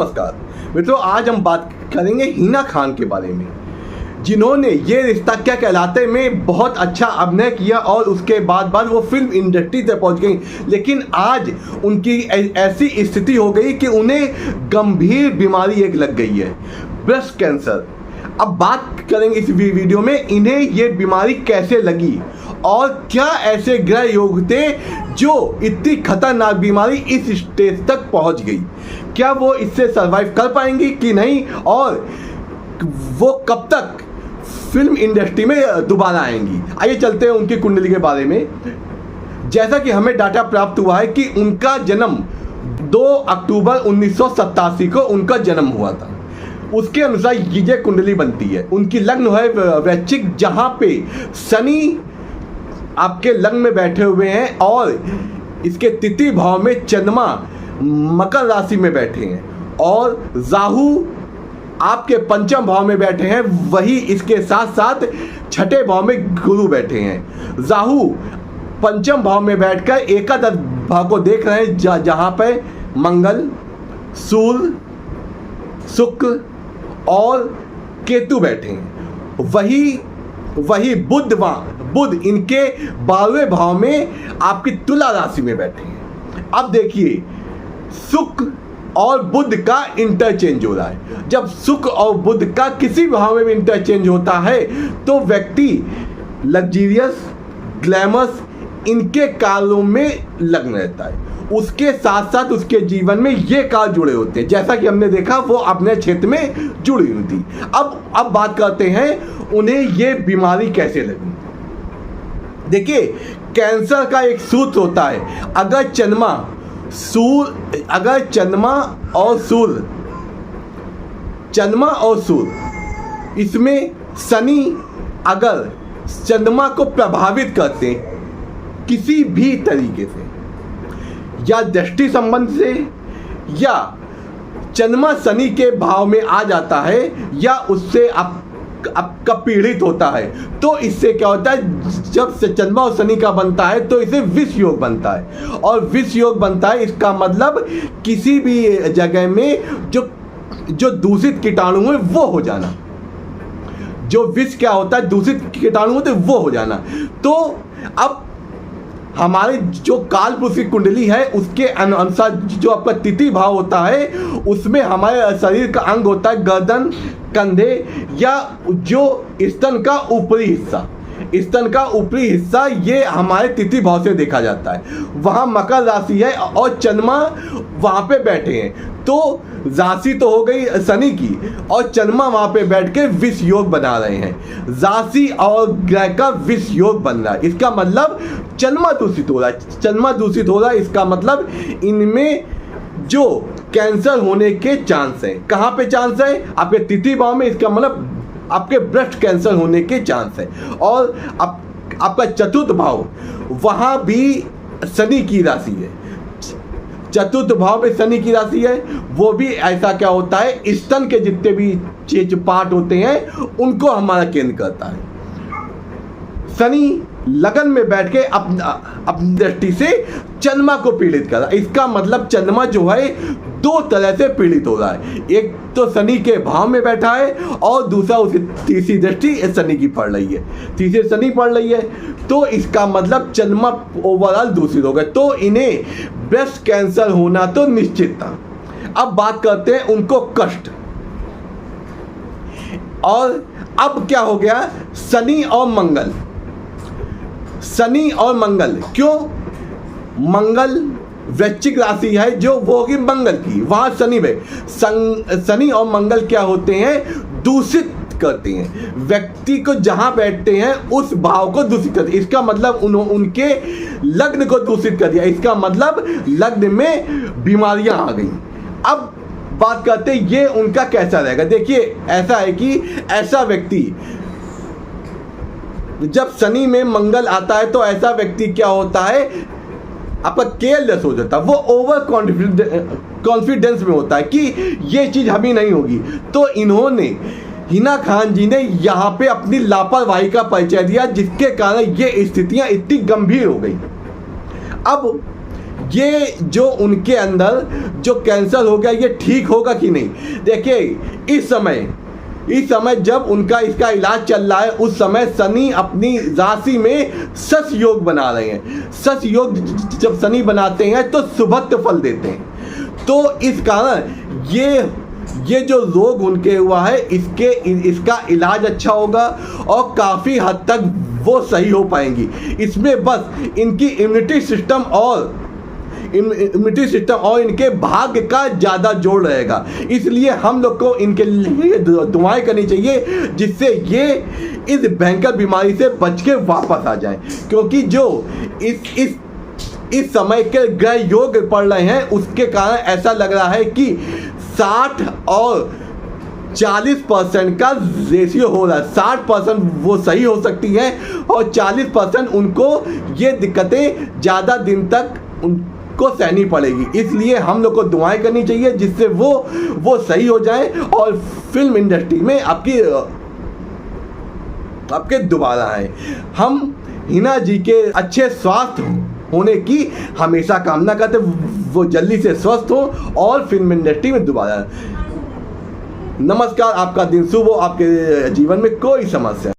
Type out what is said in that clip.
नमस्कार मित्रों, आज हम बात करेंगे हिना खान के बारे में, जिन्होंने ये रिश्ता क्या कहलाते में बहुत अच्छा अभिनय किया और उसके बाद वो फिल्म इंडस्ट्री तक पहुंच गई। लेकिन आज उनकी ऐसी स्थिति हो गई कि उन्हें गंभीर बीमारी एक लग गई है, ब्रेस्ट कैंसर। अब बात करेंगे इस वीडियो में इन्हें ये बीमारी कैसे लगी और क्या ऐसे ग्रह योग थे जो इतनी खतरनाक बीमारी इस स्टेज तक पहुंच गई। क्या वो इससे सरवाइव कर पाएंगी कि नहीं, और वो कब तक फिल्म इंडस्ट्री में दोबारा आएंगी। आइए चलते हैं उनकी कुंडली के बारे में। जैसा कि हमें डाटा प्राप्त हुआ है कि उनका जन्म 2 अक्टूबर 1987 को उनका जन्म हुआ था। उसके अनुसार ये कुंडली बनती है। उनकी लग्न है वृश्चिक, जहाँ पे शनि आपके लग्न में बैठे हुए हैं और इसके तिथि भाव में चंद्रमा मकर राशि में बैठे हैं और राहु आपके पंचम भाव में बैठे हैं। वही इसके साथ साथ छठे भाव में गुरु बैठे हैं। राहु पंचम भाव में बैठकर एकादश भाव को देख रहे हैं, जहाँ पे मंगल, सूर्य, शुक्र और केतु बैठे हैं। वही बुध इनके 12वें भाव में आपकी तुला राशि में बैठे हैं। अब देखिए, शुक्र और बुध का इंटरचेंज हो रहा है। जब शुक्र और बुध का किसी भाव में भी इंटरचेंज होता है तो व्यक्ति लग्जरियस, ग्लैमरस इनके कार्यों में लग्न रहता है। उसके साथ साथ उसके जीवन में ये कार्य जुड़े होते हैं, जैसा कि हमने देखा वो अपने क्षेत्र में जुड़ी हुई थी। अब बात करते हैं उन्हें ये बीमारी कैसे लगी। देखिए, कैंसर का एक सूत्र होता है, अगर चंद्रमा और सूर्य इसमें शनि अगर चंद्रमा को प्रभावित करते हैं किसी भी तरीके से, या दृष्टि संबंध से, या चंद्रमा शनि के भाव में आ जाता है, या उससे आपका पीड़ित होता है, तो इससे क्या होता है, जब से चंद्रमा और शनि का बनता है तो इसे विष योग बनता है। और विष योग बनता है, इसका मतलब किसी भी जगह में जो दूषित कीटाणु है वो हो जाना। जो विष क्या होता है, दूषित कीटाणु होते वो हो जाना। तो अब हमारे जो काल पुरुष की कुंडली है उसके अनुसार जो आपका तिथि भाव होता है उसमें हमारे शरीर का अंग होता है गर्दन, कंधे, या जो स्तन का ऊपरी हिस्सा, ये हमारे तिथि भाव से देखा जाता है। वहाँ मकर राशि है और चंद्रमा वहाँ पे बैठे हैं, तो राशि तो हो गई शनि की और चंद्रमा वहाँ पे बैठ के विष योग बना रहे हैं। राशि और ग्रह का विष योग बन रहा है, इसका मतलब चंद्रमा दूषित हो रहा है। इसका मतलब इनमें जो कैंसर होने के चांस है, कहाँ पे चांस है, आपके तिथि भाव में। इसका मतलब आपके ब्रेस्ट कैंसर होने के चांस है। और आपका चतुर्थ भाव, वहाँ भी शनि की राशि है। चतुर्थ भाव में शनि की राशि है, वो भी ऐसा क्या होता है, स्तन के जितने भी चीज पार्ट होते हैं उनको हमारा केंद्र करता है। शनि लगन में बैठ के अपनी दृष्टि से चंद्रमा को पीड़ित कर रहा है। इसका मतलब चंद्रमा जो है 2 तरह से पीड़ित हो रहा है। एक तो शनि के भाव में बैठा है और दूसरा उसकी तीसरी दृष्टि शनि की पड़ रही है, तीसरी शनि पड़ रही है। तो इसका मतलब चंद्रमा ओवरऑल दूषित हो गए, तो इन्हें ब्रेस्ट कैंसर होना तो निश्चित था। अब बात करते हैं उनको कष्ट। और अब क्या हो गया, शनि और मंगल क्यों, मंगल वृश्चिक राशि है जो वो होगी मंगल की, वहां शनि और मंगल क्या होते हैं, दूषित करते हैं व्यक्ति को। जहां बैठते हैं उस भाव को दूषित करते हैं। इसका मतलब उनके लग्न को दूषित कर दिया। इसका मतलब लग्न में बीमारियां आ गई। अब बात करते हैं ये उनका कैसा रहेगा। देखिए, ऐसा है कि ऐसा व्यक्ति जब शनि में मंगल आता है तो ऐसा व्यक्ति क्या होता है, आपका केयरलेस हो जाता है, वो ओवर कॉन्फिडेंस में होता है कि ये चीज़ हमें नहीं होगी। तो इन्होंने, हिना खान जी ने यहाँ पे अपनी लापरवाही का परिचय दिया, जिसके कारण ये स्थितियाँ इतनी गंभीर हो गई। अब ये जो उनके अंदर जो कैंसर हो गया ये ठीक होगा कि नहीं। देखिए इस समय जब उनका इसका इलाज चल रहा है, उस समय शनि अपनी राशि में सस योग बना रहे हैं। सस योग जब शनि बनाते हैं तो शुभत्व फल देते हैं। तो इस कारण ये जो रोग उनके हुआ है इसका इलाज अच्छा होगा और काफ़ी हद तक वो सही हो पाएंगी। इसमें बस इनकी इम्यूनिटी सिस्टम और इनके भाग्य का ज़्यादा जोड़ रहेगा। इसलिए हम लोग को इनके लिए दुआएं करनी चाहिए जिससे ये इस भयंकर बीमारी से बच के वापस आ जाएं। क्योंकि जो इस समय के ग्रह योग पड़ रहे हैं उसके कारण ऐसा लग रहा है कि 60 और 40% का रेशियो हो रहा है। 60% वो सही हो सकती है और 40% उनको ये दिक्कतें ज़्यादा दिन तक उनको सहनी पड़ेगी। इसलिए हम लोग को दुआएं करनी चाहिए जिससे वो सही हो जाए और फिल्म इंडस्ट्री में आपके दोबारा आए। हम हिना जी के अच्छे स्वास्थ्य होने की हमेशा कामना करते, वो जल्दी से स्वस्थ हो और फिल्म इंडस्ट्री में दोबारा। नमस्कार, आपका दिन शुभ हो, आपके जीवन में कोई समस्या